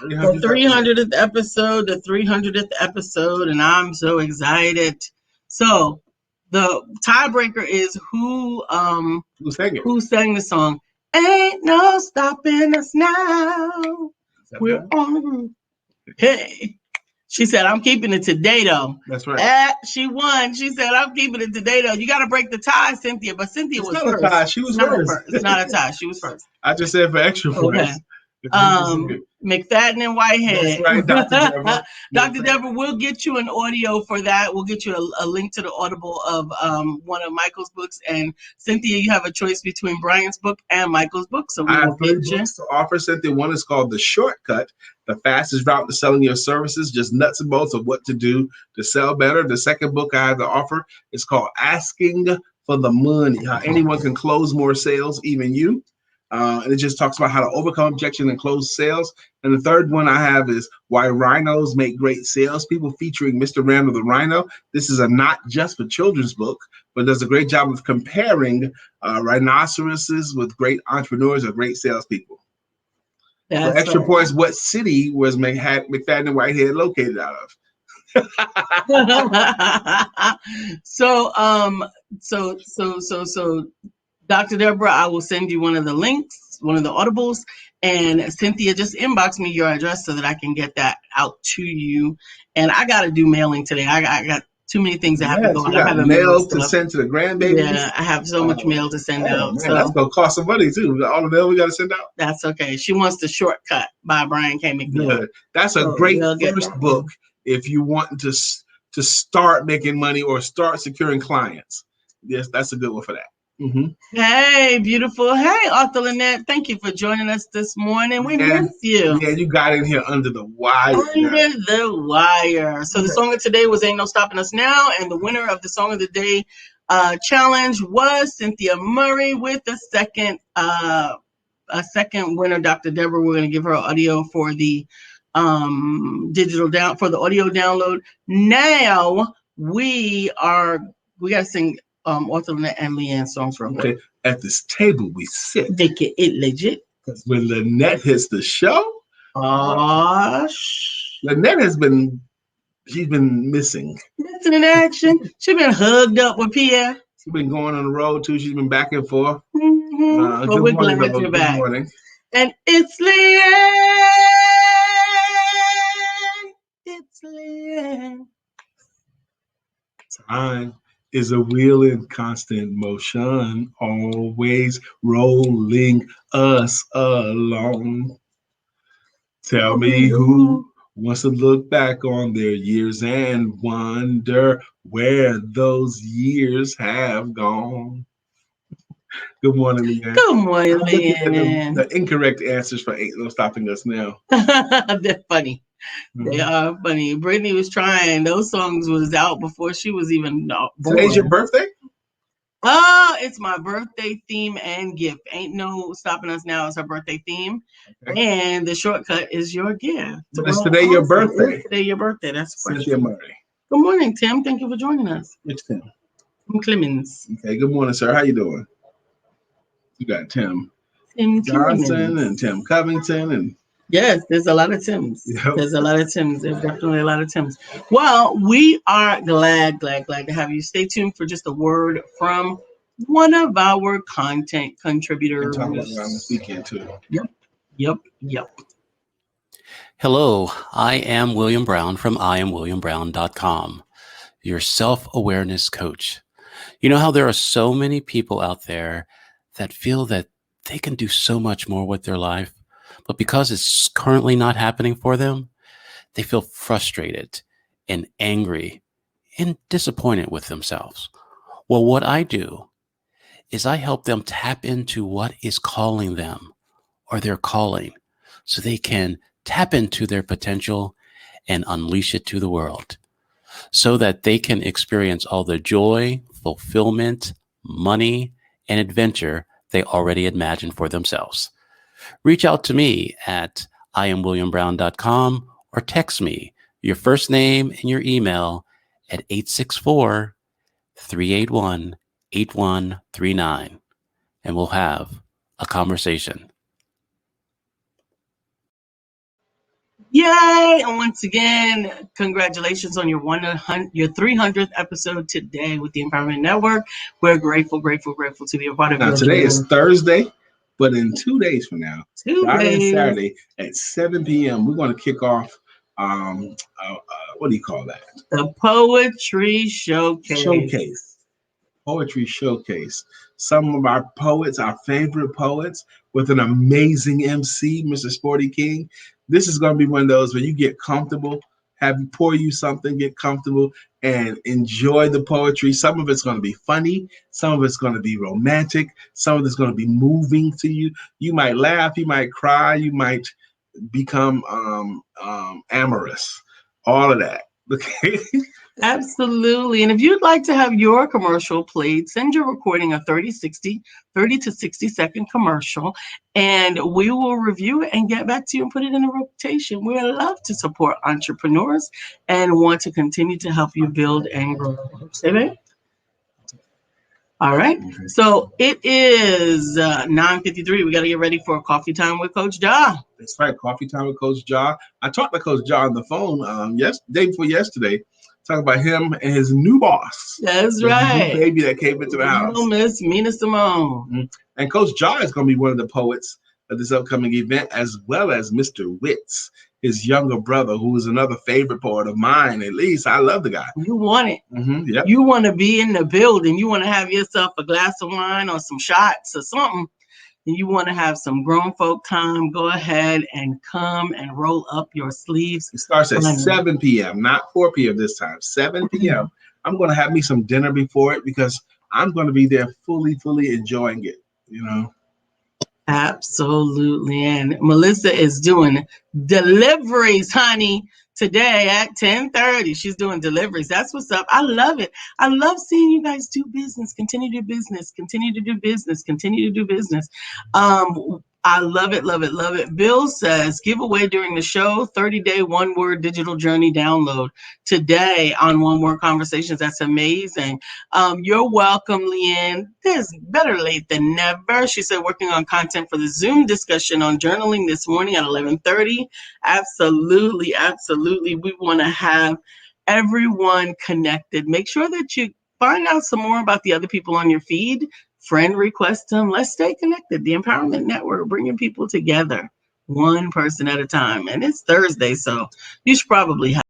The 300th episode. 300th episode, the 300th episode, and I'm so excited. So, the tiebreaker is Who sang it? who sang the song. Ain't no stopping us now. We're on the groove. Hey. She said, I'm keeping it today, though. That's right. She won. She said, I'm keeping it today, though. You got to break the tie, Cynthia. But Cynthia It's was not a first. tie. She was first. It's not a tie. She was first. I just said for extra Okay. points. If you can sing it. McFadden and That's Whitehead. right, Dr. Deborah. Dr. Deborah, we'll get you an audio for that. We'll get you a link to the Audible of one of Michael's books. And Cynthia, you have a choice between Brian's book and Michael's book. So we I will have three get you. books to offer, Cynthia. One is called The Shortcut, the fastest route to selling your services, just nuts and bolts of what to do to sell better. The second book I have to offer is called Asking for the Money, how anyone can close more sales, even you. And it just talks about how to overcome objection and close sales. And the third one I have is Why Rhinos Make Great Salespeople, featuring Mr. Randall the Rhino. This is a not just for children's book, but does a great job of comparing rhinoceroses with great entrepreneurs or great salespeople. For That's extra right. points, what city was McFadden and Whitehead located out of? so Dr. Deborah, I will send you one of the links, one of the audibles, and Cynthia, just inbox me your address so that I can get that out to you. And I got to do mailing today. I got too many things that have to Yes, go you out. I got haven't mailed mail to stuff. send to the grandbabies. Yeah, I have so much mail to send Oh out. man, that's So gonna cost some money too. All the mail we got to send out. that's okay. She wants the shortcut by Brian K. McNeill. Good. That's a So great we'll get first that book one. if you want to start making money or start securing clients. Yes, that's a good one for that. Mm-hmm. Hey, beautiful. Hey, Arthur Lynette. Thank you for joining us this morning. We And miss you. yeah, you got in here under the wire. Under the wire. So the song of today was Ain't No Stopping Us Now. And the winner of the Song of the Day challenge was Cynthia Murray with a second winner, Dr. Deborah. We're going to give her audio for the for the audio download. Now we got to sing Arthur Lynette and Leanne songs real quick. Okay. At this table we sit. Make it legit. Because when Lynette hits the show, Lynette she's been missing. Missing in action. She's been hugged up with Pierre. She's been going on the road too. She's been back and forth. Mm-hmm. But Good we're morning, glad though. you're Good back. morning. And it's Leanne. It's Leanne. Time is a wheel in constant motion, always rolling us along. Tell me who wants to look back on their years and wonder where those years have gone. Good morning, Leanne. Good morning, I'm looking at Leanne. the incorrect answers for Ain't No Stopping Us Now. They're funny. Mm-hmm. They are funny. Brittany was trying. Those songs was out before she was even born. Today's your birthday? Oh, it's my birthday theme and gift. Ain't No Stopping Us Now is her birthday theme. Okay. And the shortcut is your gift. But it's today your birthday. It's today your birthday. That's Cynthia Murray. Good morning, Tim. Thank you for joining us. It's Tim. Tim Clemens. Okay, good morning, sir. How you doing? You got Tim Johnson and Tim Covington and yes, there's a lot of Tims. Yep. There's a lot of Tims. There's definitely a lot of Tims. Well, we are glad to have you. Stay tuned for just a word from one of our content contributors. And talk about around this weekend too. Yep. Hello, I am William Brown from BrianKMcNeill.online, your self-awareness coach. You know how there are so many people out there that feel that they can do so much more with their life, but because it's currently not happening for them, they feel frustrated and angry and disappointed with themselves. Well, what I do is I help them tap into what is calling them or their calling so they can tap into their potential and unleash it to the world so that they can experience all the joy, fulfillment, money, and adventure they already imagined for themselves. Reach out to me at IamWilliamBrown.com or text me your first name and your email at 864-381-8139, and we'll have a conversation. Yay! And once again, congratulations on your 300th episode today with the Empowerment Network. We're grateful to be a part of now, today is Thursday, but in 2 days from now, Friday and Saturday at 7 p.m., we're going to kick off, what do you call that? The Poetry Showcase. Poetry Showcase. Some of our poets, our favorite poets, with an amazing MC, Mr. Sporty King. This is going to be one of those where you get comfortable, pour you something, get comfortable, and enjoy the poetry. Some of it's going to be funny. Some of it's going to be romantic. Some of it's going to be moving to you. You might laugh. You might cry. You might become amorous. All of that. Okay. Absolutely. And if you'd like to have your commercial played, send your recording a 30 to 60 second commercial, and we will review it and get back to you and put it in a rotation. We love to support entrepreneurs and want to continue to help you build and grow. Say that? All right. So it is 9:53. We got to get ready for Coffee Time with Coach Ja. That's right. Coffee Time with Coach Ja. I talked to Coach Ja on the phone day before yesterday, talking about him and his new boss. That's right. New baby that came into the house. Miss Mina Simone. Mm-hmm. And Coach Ja is going to be one of the poets of this upcoming event, as well as Mr. Witz. his younger brother, who is another favorite poet of mine. At least I love the guy. You want it. Yep. You want to be in the building. You want to have yourself a glass of wine or some shots or something. And you want to have some grown folk time, go ahead and come and roll up your sleeves. It starts at Honey. 7 p.m., not 4 p.m. this time, 7 p.m. I'm going to have me some dinner before it because I'm going to be there fully enjoying it, you know. Absolutely. And Melissa is doing deliveries, honey, today at 10:30. She's doing deliveries. That's what's up. I love it. I love seeing you guys do business, continue to do business, continue to do business, continue to do business. I love it, love it, love it. Bill says, giveaway during the show, 30-day one-word digital journey download today on One Word Conversations. That's amazing. You're welcome, Leanne. There's better late than never. She said, working on content for the Zoom discussion on journaling this morning at 11:30. Absolutely, absolutely. We want to have everyone connected. Make sure that you find out some more about the other people on your feed. Friend request them. Let's stay connected. The Empowerment Network, bringing people together, one person at a time. And it's Thursday, so you should probably have